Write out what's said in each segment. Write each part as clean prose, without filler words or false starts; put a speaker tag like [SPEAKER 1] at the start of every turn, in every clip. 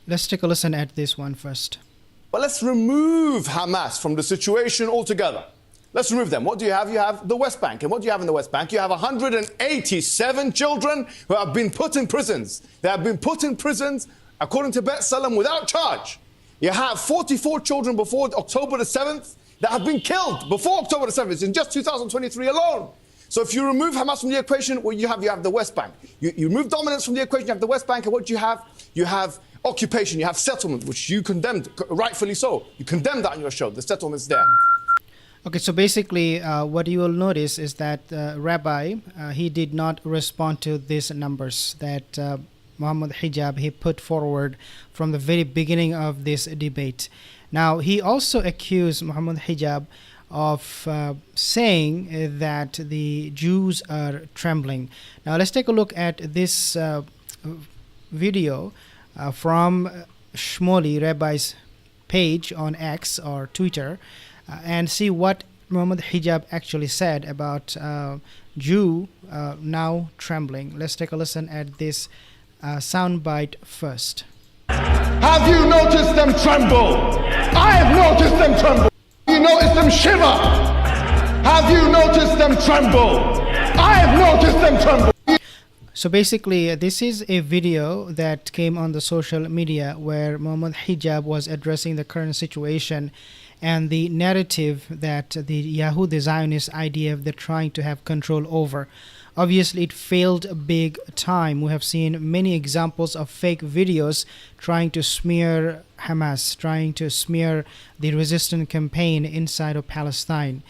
[SPEAKER 1] Let's take a listen at this one first.
[SPEAKER 2] But let's remove Hamas from the situation altogether. Let's remove them. What do you have? You have the West Bank. And what do you have in the West Bank? You have 187 children who have been put in prisons. They have been put in prisons, according to Bet Salem, without charge. You have 44 children before October the 7th that have been killed before October the 7th in just 2023 alone. So if you remove Hamas from the equation, what you have the West Bank. You remove dominance from the equation, you have the West Bank, and what do you have? You have occupation, you have settlement, which you condemned, rightfully so. You condemned that on your show. The settlement's there.
[SPEAKER 1] Okay, so basically what you will notice is that Rabbi, he did not respond to these numbers that Mohammed Hijab, he put forward from the very beginning of this debate. Now, he also accused Mohammed Hijab of saying that the Jews are trembling. Now, let's take a look at this video from Shmuley, Rabbi's page on X or Twitter, and see what Mohammed Hijab actually said about Jew now trembling. Let's take a listen at this soundbite first.
[SPEAKER 3] Have you noticed them tremble? I have noticed them tremble. Have you noticed them shiver? Have you noticed them tremble? I have noticed them tremble.
[SPEAKER 1] So basically, this is a video that came on the social media where Mohammed Hijab was addressing the current situation and the narrative that the Yahudi Zionist IDF, they're trying to have control over. Obviously, it failed big time. We have seen many examples of fake videos trying to smear Hamas, trying to smear the resistance campaign inside of Palestine.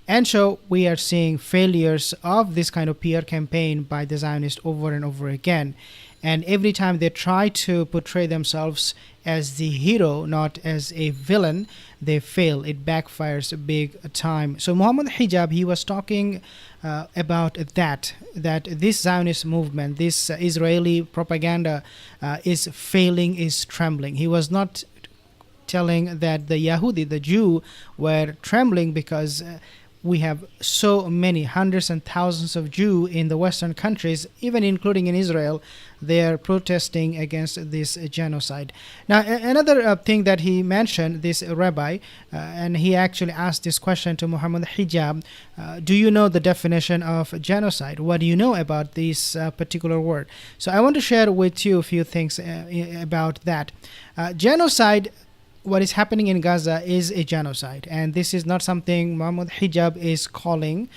[SPEAKER 1] And so we are seeing failures of this kind of PR campaign by the Zionists over and over again. And every time they try to portray themselves as the hero, not as a villain, they fail. It backfires big time. So Mohammed Hijab, he was talking about that this Zionist movement, this Israeli propaganda is failing, is trembling. He was not telling that the Yahudi, the Jew, were trembling because we have so many hundreds and thousands of Jews in the Western countries, even including in Israel. They are protesting against this genocide. Now, another thing that he mentioned, this rabbi, and he actually asked this question to Mohammed Hijab, do you know the definition of genocide? What do you know about this particular word? So I want to share with you a few things about that. Genocide, what is happening in Gaza is a genocide, and this is not something Mohammed Hijab is calling.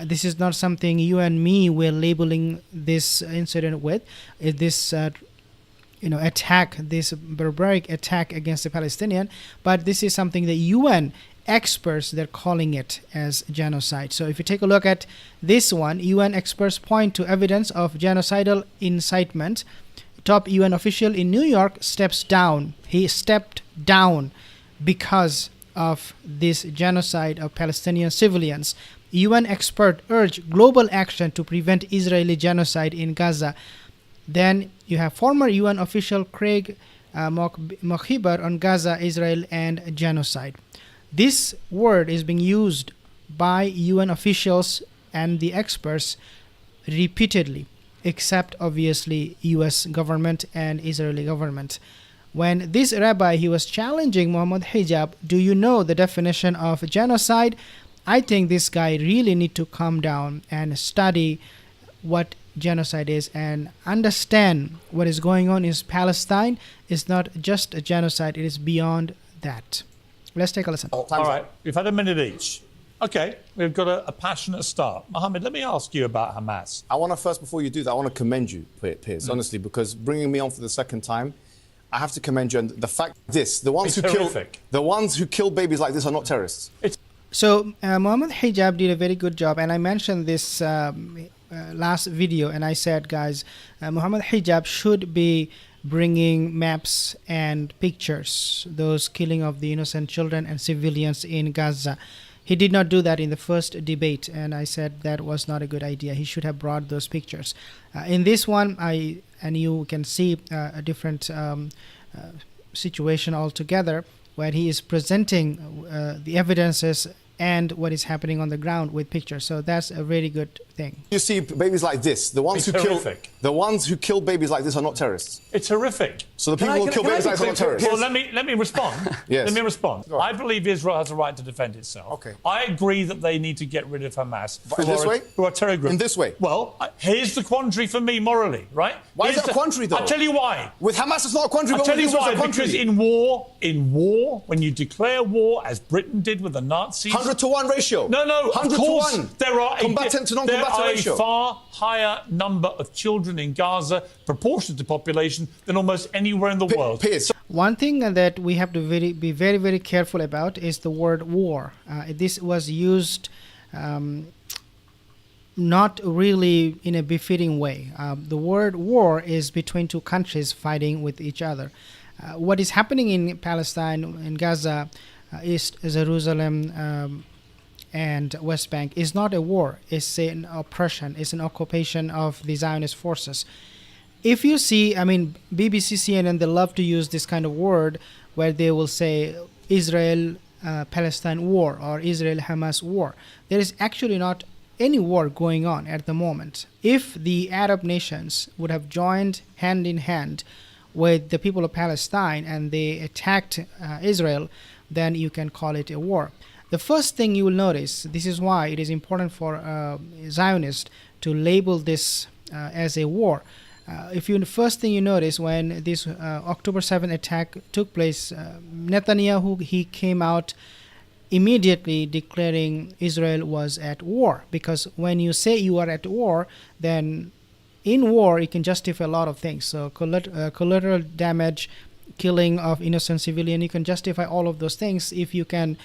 [SPEAKER 1] This is not something you and me were labeling this incident with. This attack, this barbaric attack against the Palestinian, but this is something the UN experts, they're calling it as genocide. So if you take a look at this one, UN experts point to evidence of genocidal incitement. Top UN official in New York steps down. He stepped down because of this genocide of Palestinian civilians. UN expert urged global action to prevent Israeli genocide in Gaza. Then you have former UN official Craig Mochibar on Gaza, Israel, and genocide. This word is being used by UN officials and the experts repeatedly, except obviously US government and Israeli government. When this rabbi, he was challenging Mohammed Hijab, do you know the definition of genocide? I think this guy really need to calm down and study what genocide is and understand what is going on in Palestine is not just a genocide, it is beyond that. Let's take a listen.
[SPEAKER 4] All right, we've had a minute each. Okay, we've got a passionate start. Mohammed, let me ask you about Hamas.
[SPEAKER 2] I want to first, before you do that, I want to commend you, Piers, honestly, because bringing me on for the second time, I have to commend you. And the fact the ones who kill babies like this are not terrorists.
[SPEAKER 1] So Mohammed Hijab did a very good job, and I mentioned this last video, and I said, guys, Mohammed Hijab should be bringing maps and pictures, those killing of the innocent children and civilians in Gaza. He did not do that in the first debate, and I said that was not a good idea. He should have brought those pictures. In this one, and you can see a different situation altogether, where he is presenting the evidences and what is happening on the ground with pictures. So that's a very good thing.
[SPEAKER 2] You see babies like this, the ones who kill babies like this are not terrorists.
[SPEAKER 4] It's horrific.
[SPEAKER 2] So the people who kill babies like this are not terrorists.
[SPEAKER 4] Well, let me respond.
[SPEAKER 2] Yes.
[SPEAKER 4] Let me respond. I believe Israel has a right to defend itself.
[SPEAKER 2] Okay.
[SPEAKER 4] I agree that they need to get rid of Hamas.
[SPEAKER 2] Who
[SPEAKER 4] are terror groups.
[SPEAKER 2] In this way?
[SPEAKER 4] Well, here's the quandary for me morally, right?
[SPEAKER 2] Why is that a quandary, though?
[SPEAKER 4] I'll tell you why.
[SPEAKER 2] With Hamas, it's not a quandary,
[SPEAKER 4] I'll
[SPEAKER 2] but with
[SPEAKER 4] tell you
[SPEAKER 2] Israel,
[SPEAKER 4] why.
[SPEAKER 2] it's a quandary.
[SPEAKER 4] Because in war, when you declare war, as Britain did with the Nazis...
[SPEAKER 2] 100-to-1 ratio.
[SPEAKER 4] No,
[SPEAKER 2] 100
[SPEAKER 4] of course,
[SPEAKER 2] to 1.
[SPEAKER 4] There are
[SPEAKER 2] combatant to non-combatant ratio.
[SPEAKER 4] A far higher number of children in Gaza, proportionate to population, than almost anywhere in the world.
[SPEAKER 2] Piers.
[SPEAKER 1] One thing that we have to be very, very careful about is the word war. This was used not really in a befitting way. The word war is between two countries fighting with each other. What is happening in Palestine, in Gaza, East Jerusalem, and West Bank is not a war. It's an oppression. It's an occupation of the Zionist forces. If you see, BBC, CNN, they love to use this kind of word where they will say Israel-Palestine war or Israel-Hamas war. There is actually not any war going on at the moment. If the Arab nations would have joined hand in hand with the people of Palestine and they attacked Israel, then you can call it a war. The first thing you will notice, this is why it is important for Zionists to label this as a war. The first thing you notice when this October 7th attack took place, Netanyahu, he came out immediately declaring Israel was at war. Because when you say you are at war, then in war you can justify a lot of things. So collateral damage, killing of innocent civilian, you can justify all of those things if you can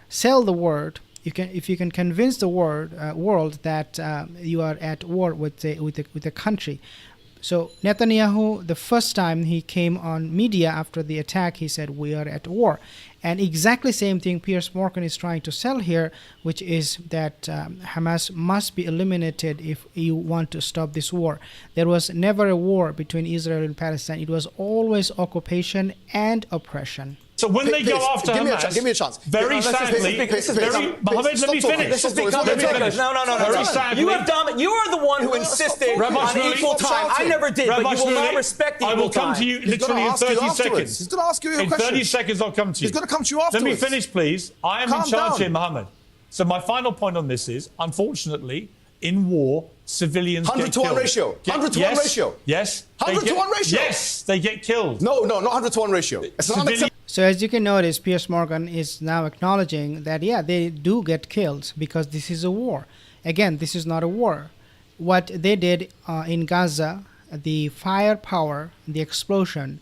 [SPEAKER 1] sell the word. If you can convince the world that you are at war with the country. So Netanyahu, the first time he came on media after the attack, he said we are at war. And exactly same thing Piers Morgan is trying to sell here, which is that Hamas must be eliminated if you want to stop this war. There was never a war between Israel and Palestine. It was always occupation and oppression.
[SPEAKER 4] So when they go after Hamas,
[SPEAKER 2] give me a chance.
[SPEAKER 4] Very sadly, Mohammed, let me finish.
[SPEAKER 5] This is becoming ridiculous. No.
[SPEAKER 4] Very sadly,
[SPEAKER 5] You are the one who insisted on equal time. I never did, but you will not respect equal time.
[SPEAKER 4] I will come to you literally in 30 seconds.
[SPEAKER 2] He's going to ask you a question.
[SPEAKER 4] In 30 seconds, I'll come to you.
[SPEAKER 2] He's going to come to you afterwards.
[SPEAKER 4] Let me finish, please. I am in charge here, Mohammed. So my final point on this is, unfortunately, in war, civilians get killed.
[SPEAKER 2] 100-to-1 ratio. 100-to-1 ratio.
[SPEAKER 4] Yes.
[SPEAKER 2] 100-to-1 ratio.
[SPEAKER 4] Yes, they get killed.
[SPEAKER 2] No, not 100-to-1 ratio. It's not unacceptable.
[SPEAKER 1] So as you can notice, Piers Morgan is now acknowledging that, yeah, they do get killed because this is a war. Again, this is not a war. What they did in Gaza, the firepower, the explosion,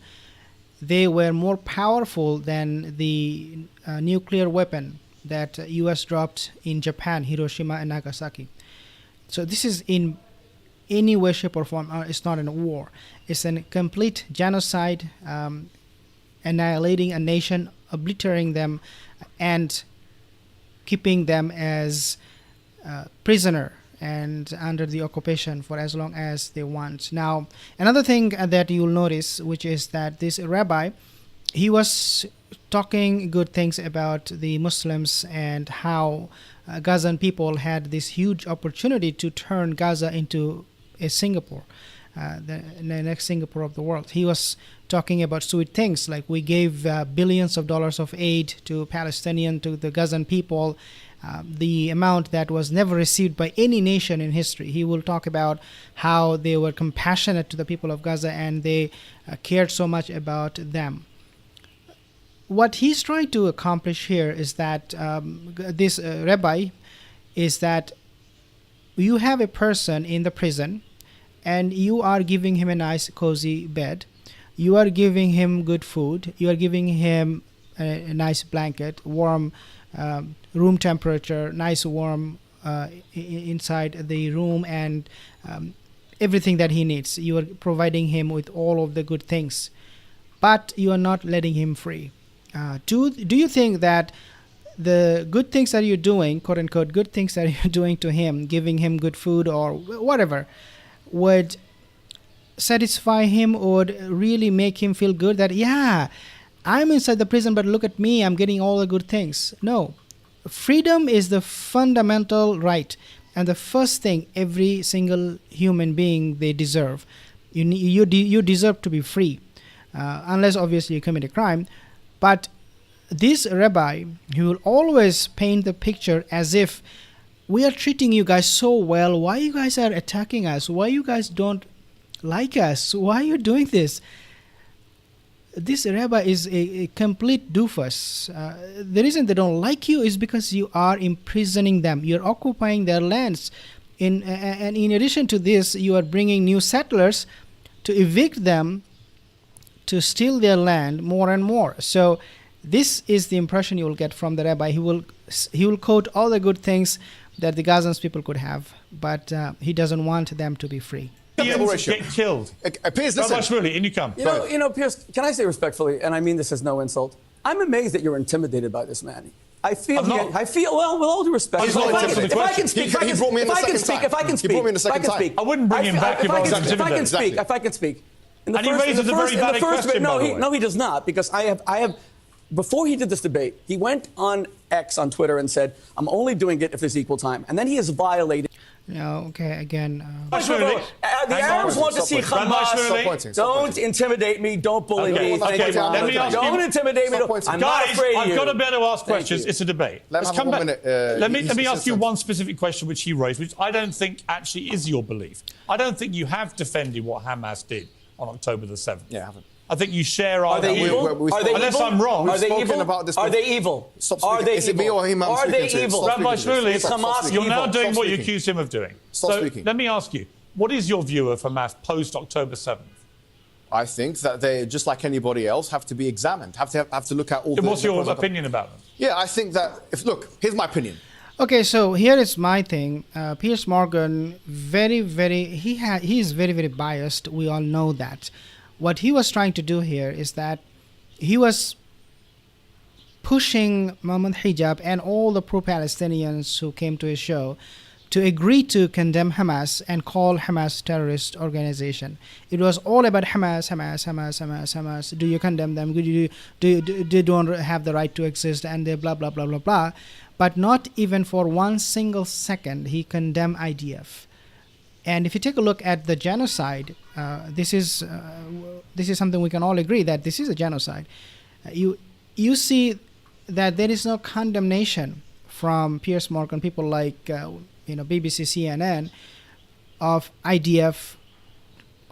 [SPEAKER 1] they were more powerful than the nuclear weapon that U.S. dropped in Japan, Hiroshima and Nagasaki. So this is in any way, shape or form, it's not a war. It's a complete genocide, annihilating a nation, obliterating them, and keeping them as prisoner and under the occupation for as long as they want. Now, another thing that you'll notice, which is that this rabbi, he was talking good things about the Muslims and how Gazan people had this huge opportunity to turn Gaza into a Singapore, the next Singapore of the world. He was talking about sweet things like we gave billions of dollars of aid to Palestinian, to the Gazan people, the amount that was never received by any nation in history. He will talk about how they were compassionate to the people of Gaza and they cared so much about them. What he's trying to accomplish here is that this rabbi is that you have a person in the prison and you are giving him a nice cozy bed, you are giving him good food, you are giving him a nice blanket, warm room temperature, nice warm inside the room, and everything that he needs. You are providing him with all of the good things, but you are not letting him free. Do you think that the good things that you're doing, quote unquote, good things that you're doing to him, giving him good food or whatever, would satisfy him or would really make him feel good that, yeah, I'm inside the prison, but look at me, I'm getting all the good things? No. freedom is the fundamental right and the first thing every single human being they deserve. You deserve to be free, unless obviously you commit a crime. But this rabbi, he will always paint the picture as if we are treating you guys so well. Why you guys are attacking us? Why you guys don't like us? Why are you doing this? This rabbi is a complete doofus. The reason they don't like you is because you are imprisoning them. You're occupying their lands. And in addition to this, you are bringing new settlers to evict them, to steal their land more and more. So this is the impression you will get from the rabbi. He will quote all the good things that the Gazans people could have, but he doesn't want them to be free.
[SPEAKER 4] Get killed.
[SPEAKER 2] Piers,
[SPEAKER 4] Rabbi Shmuley, in you come.
[SPEAKER 5] You know, Piers, can I say respectfully, and I mean this as no insult, I'm amazed that you're intimidated by this man. I feel, well, with all due respect, if I can speak, if I
[SPEAKER 4] wouldn't bring him back if I was intimidated.
[SPEAKER 5] If I can speak.
[SPEAKER 4] And he raises a very valid question, by the way.
[SPEAKER 5] No, he does not, because I have, before he did this debate, he went on X on Twitter and said, I'm only doing it if there's equal time. And then he has violated.
[SPEAKER 1] No, okay, again.
[SPEAKER 5] The Arabs want to see Hamas. Don't intimidate me. Don't bully me.
[SPEAKER 4] Let me ask
[SPEAKER 5] don't intimidate me. I'm not afraid of you.
[SPEAKER 4] I've got to be able to ask questions. It's a debate. Let's come back. Let me ask you one specific question which he raised, which I don't think actually is your belief. I don't think you have defended what Hamas did on October the 7th.
[SPEAKER 2] Yeah, I haven't.
[SPEAKER 4] I think you share our...
[SPEAKER 5] Are they evil?
[SPEAKER 4] Unless I'm wrong.
[SPEAKER 5] Are they evil? Are they evil?
[SPEAKER 2] Are they evil?
[SPEAKER 5] Are they evil?
[SPEAKER 4] Rabbi Shmuley, you're now doing what you accused him of doing.
[SPEAKER 2] Stop speaking.
[SPEAKER 4] Let me ask you, what is your view of Hamas post-October 7th?
[SPEAKER 2] I think that they, just like anybody else, have to be examined, have to look at all the...
[SPEAKER 4] What's your opinion about them?
[SPEAKER 2] Yeah, I think that... here's my opinion.
[SPEAKER 1] Okay, so here is my thing. Piers Morgan, he is very, very biased. We all know that. What he was trying to do here is that he was pushing Mohammed Hijab and all the pro-Palestinians who came to his show to agree to condemn Hamas and call Hamas terrorist organization. It was all about Hamas. Do you condemn them? They don't have the right to exist, and they blah, blah, blah, blah, blah. But not even for one single second he condemned IDF. And if you take a look at the genocide, this is something we can all agree that this is a genocide. You see that there is no condemnation from Piers Morgan, people like BBC, CNN, of IDF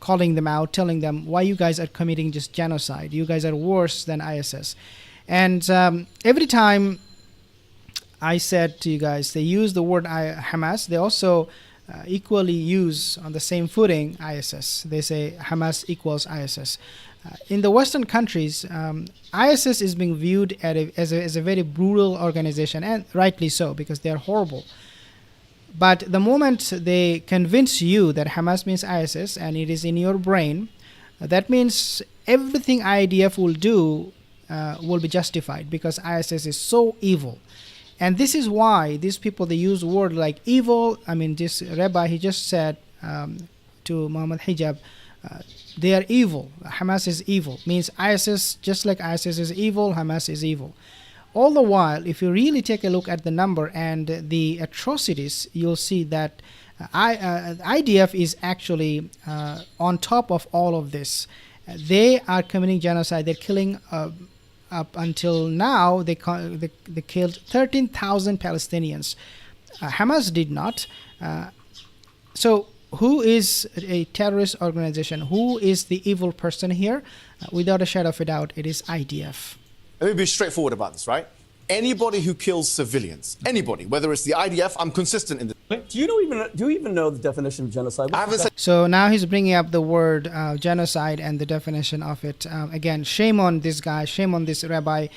[SPEAKER 1] calling them out, telling them why you guys are committing just genocide. You guys are worse than ISIS. And every time I said to you guys, they use the word Hamas, they also equally use on the same footing ISIS. They say Hamas equals ISIS. In the Western countries, ISIS is being viewed as a very brutal organization, and rightly so, because they are horrible. But the moment they convince you that Hamas means ISIS and it is in your brain, that means everything IDF will do will be justified, because ISIS is so evil. And this is why these people, they use word like evil. I mean, this rabbi, he just said to Mohammed Hijab, they are evil. Hamas is evil. Means ISIS, just like ISIS is evil, Hamas is evil. All the while, if you really take a look at the number and the atrocities, you'll see that IDF is actually on top of all of this. They are committing genocide. They're killing... Up until now, they killed 13,000 Palestinians. Hamas did not. So who is a terrorist organization? Who is the evil person here? Without a shadow of a doubt, it is IDF.
[SPEAKER 2] Let me be straightforward about this, right? Anybody who kills civilians, anybody, whether it's the IDF, I'm consistent in this.
[SPEAKER 5] Do you even know the definition of genocide?
[SPEAKER 1] So now he's bringing up the word genocide and the definition of it. Again, shame on this guy, shame on this rabbi.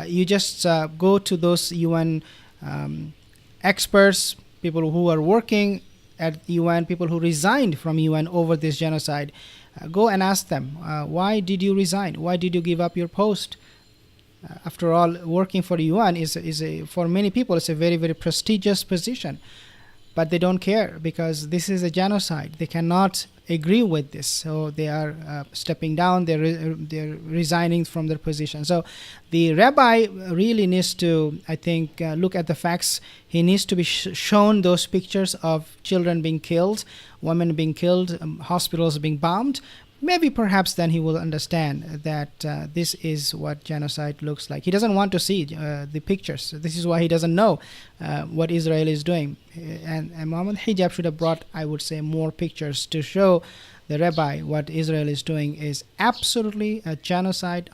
[SPEAKER 1] You just go to those UN experts, people who are working at UN, people who resigned from UN over this genocide. Go and ask them, why did you resign? Why did you give up your post? After all, working for the UN for many people, it's a very, very prestigious position. But they don't care, because this is a genocide. They cannot agree with this. So they are stepping down. They're resigning from their position. So the rabbi really needs to, I think, look at the facts. He needs to be shown those pictures of children being killed, women being killed, hospitals being bombed. Maybe perhaps then he will understand that this is what genocide looks like. He doesn't want to see the pictures. This is why he doesn't know what Israel is doing. And Mohammed Hijab should have brought, I would say, more pictures to show the rabbi what Israel is doing is absolutely a genocide.